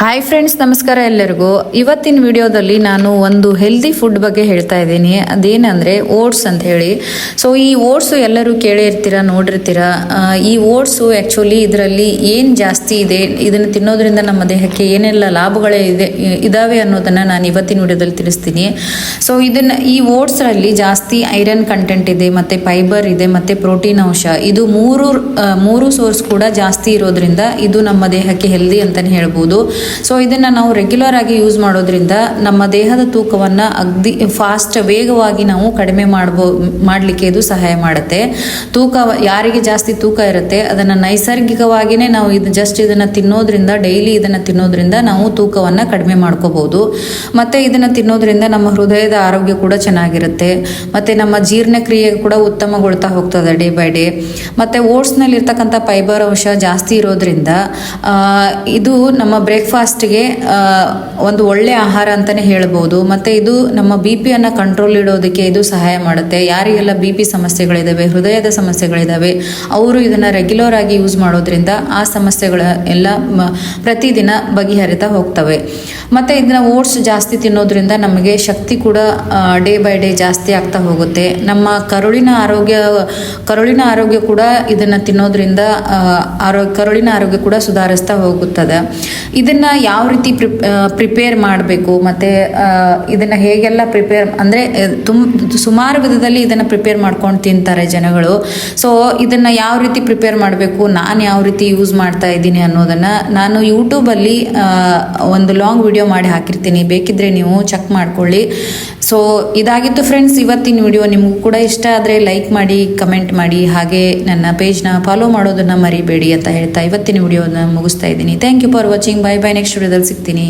Hi friends, ನಮಸ್ಕಾರ ಎಲ್ಲರಿಗೂ. ಇವತ್ತಿನ ವಿಡಿಯೋದಲ್ಲಿ ನಾನು ಒಂದು ಹೆಲ್ದಿ ಫುಡ್ ಬಗ್ಗೆ ಹೇಳ್ತಾ ಇದ್ದೀನಿ. ಅದೇನಂದರೆ ಓಟ್ಸ್ ಅಂತ ಹೇಳಿ. ಸೊ ಈ ಓಟ್ಸು ಎಲ್ಲರೂ ಕೇಳೇ ಇರ್ತೀರ, ನೋಡಿರ್ತೀರ. ಈ ಓಟ್ಸು ಆ್ಯಕ್ಚುಲಿ ಇದರಲ್ಲಿ ಏನು ಜಾಸ್ತಿ ಇದೆ, ಇದನ್ನು ತಿನ್ನೋದ್ರಿಂದ ನಮ್ಮ ದೇಹಕ್ಕೆ ಏನೆಲ್ಲ ಲಾಭಗಳೇ ಇದಾವೆ ಅನ್ನೋದನ್ನು ನಾನು ಇವತ್ತಿನ ವಿಡಿಯೋದಲ್ಲಿ ತಿಳಿಸ್ತೀನಿ. ಸೊ ಈ ಓಟ್ಸಲ್ಲಿ ಜಾಸ್ತಿ ಐರನ್ ಕಂಟೆಂಟ್ ಇದೆ, ಮತ್ತು ಫೈಬರ್ ಇದೆ, ಮತ್ತು ಪ್ರೋಟೀನ್ ಅಂಶ. ಇದು ಮೂರು ಸೋರ್ಸ್ ಕೂಡ ಜಾಸ್ತಿ ಇರೋದ್ರಿಂದ ಇದು ನಮ್ಮ ದೇಹಕ್ಕೆ ಹೆಲ್ದಿ ಅಂತಲೇ ಹೇಳ್ಬೋದು. ಸೊ ಇದನ್ನು ನಾವು ರೆಗ್ಯುಲರ್ ಆಗಿ ಯೂಸ್ ಮಾಡೋದ್ರಿಂದ ನಮ್ಮ ದೇಹದ ತೂಕವನ್ನು ವೇಗವಾಗಿ ನಾವು ಕಡಿಮೆ ಮಾಡಲಿಕ್ಕೆ ಇದು ಸಹಾಯ ಮಾಡುತ್ತೆ. ಯಾರಿಗೆ ಜಾಸ್ತಿ ತೂಕ ಇರುತ್ತೆ ಅದನ್ನು ನೈಸರ್ಗಿಕವಾಗಿಯೇ ನಾವು ಇದನ್ನು ತಿನ್ನೋದ್ರಿಂದ, ಡೈಲಿ ಇದನ್ನು ತಿನ್ನೋದ್ರಿಂದ ನಾವು ತೂಕವನ್ನು ಕಡಿಮೆ ಮಾಡ್ಕೋಬಹುದು. ಮತ್ತು ಇದನ್ನು ತಿನ್ನೋದ್ರಿಂದ ನಮ್ಮ ಹೃದಯದ ಆರೋಗ್ಯ ಕೂಡ ಚೆನ್ನಾಗಿರುತ್ತೆ, ಮತ್ತು ನಮ್ಮ ಜೀರ್ಣಕ್ರಿಯೆ ಕೂಡ ಉತ್ತಮಗೊಳ್ತಾ ಹೋಗ್ತದೆ ಡೇ ಬೈ ಡೇ. ಮತ್ತು ಓಟ್ಸ್ನಲ್ಲಿ ಇರ್ತಕ್ಕಂಥ ಫೈಬರ್ ಅಂಶ ಜಾಸ್ತಿ ಇರೋದ್ರಿಂದ ಇದು ನಮ್ಮ ಬ್ರೇಕ್ಫಾಸ್ಟ್ಗೆ ಒಂದು ಒಳ್ಳೆಯ ಆಹಾರ ಅಂತಲೇ ಹೇಳ್ಬೋದು. ಮತ್ತು ಇದು ನಮ್ಮ ಬಿ ಪಿಯನ್ನು ಕಂಟ್ರೋಲ್ ಇಡೋದಕ್ಕೆ ಇದು ಸಹಾಯ ಮಾಡುತ್ತೆ. ಯಾರಿಗೆಲ್ಲ ಬಿ ಪಿ ಸಮಸ್ಯೆಗಳಿದ್ದಾವೆ, ಹೃದಯದ ಸಮಸ್ಯೆಗಳಿದ್ದಾವೆ, ಅವರು ಇದನ್ನು ರೆಗ್ಯುಲರ್ ಆಗಿ ಯೂಸ್ ಮಾಡೋದ್ರಿಂದ ಆ ಸಮಸ್ಯೆಗಳ ಎಲ್ಲ ಪ್ರತಿದಿನ ಬಗೆಹರಿತಾ ಹೋಗ್ತವೆ. ಮತ್ತು ಇದನ್ನು ಓಟ್ಸ್ ಜಾಸ್ತಿ ತಿನ್ನೋದ್ರಿಂದ ನಮಗೆ ಶಕ್ತಿ ಕೂಡ ಡೇ ಬೈ ಡೇ ಜಾಸ್ತಿ ಆಗ್ತಾ ಹೋಗುತ್ತೆ. ನಮ್ಮ ಕರುಳಿನ ಆರೋಗ್ಯ ಕೂಡ ಇದನ್ನು ತಿನ್ನೋದ್ರಿಂದ ಕರುಳಿನ ಆರೋಗ್ಯ ಕೂಡ ಸುಧಾರಿಸ್ತಾ ಹೋಗುತ್ತದೆ. ಇದನ್ನು ಯಾವ ರೀತಿ ಪ್ರಿಪೇರ್ ಮಾಡಬೇಕು, ಮತ್ತು ಇದನ್ನು ಹೇಗೆಲ್ಲ ಪ್ರಿಪೇರ್ ಅಂದರೆ ಸುಮಾರು ವಿಧದಲ್ಲಿ ಇದನ್ನು ಪ್ರಿಪೇರ್ ಮಾಡ್ಕೊಂಡು ತಿಂತಾರೆ ಜನಗಳು. ಸೊ ಇದನ್ನು ಯಾವ ರೀತಿ ಪ್ರಿಪೇರ್ ಮಾಡಬೇಕು, ನಾನು ಯಾವ ರೀತಿ ಯೂಸ್ ಮಾಡ್ತಾ ಇದ್ದೀನಿ ಅನ್ನೋದನ್ನು ನಾನು ಯೂಟ್ಯೂಬಲ್ಲಿ ಒಂದು ಲಾಂಗ್ ವಿಡಿಯೋ ಮಾಡಿ ಹಾಕಿರ್ತೀನಿ, ಬೇಕಿದ್ದರೆ ನೀವು ಚೆಕ್ ಮಾಡ್ಕೊಳ್ಳಿ. ಸೊ ಇದಾಗಿತ್ತು ಫ್ರೆಂಡ್ಸ್ ಇವತ್ತಿನ ವಿಡಿಯೋ. ನಿಮಗೂ ಕೂಡ ಇಷ್ಟ ಆದರೆ ಲೈಕ್ ಮಾಡಿ, ಕಮೆಂಟ್ ಮಾಡಿ, ಹಾಗೆ ನನ್ನ ಪೇಜ್ನ ಫಾಲೋ ಮಾಡೋದನ್ನು ಮರಿಬೇಡಿ ಅಂತ ಹೇಳ್ತಾ ಇವತ್ತಿನ ವಿಡಿಯೋನ ಮುಗಿಸ್ತಾ ಇದ್ದೀನಿ. Thank you for watching. Bye bye. Next ವಿಡಿಯೋದಲ್ಲಿ ಸಿಗ್ತೀನಿ.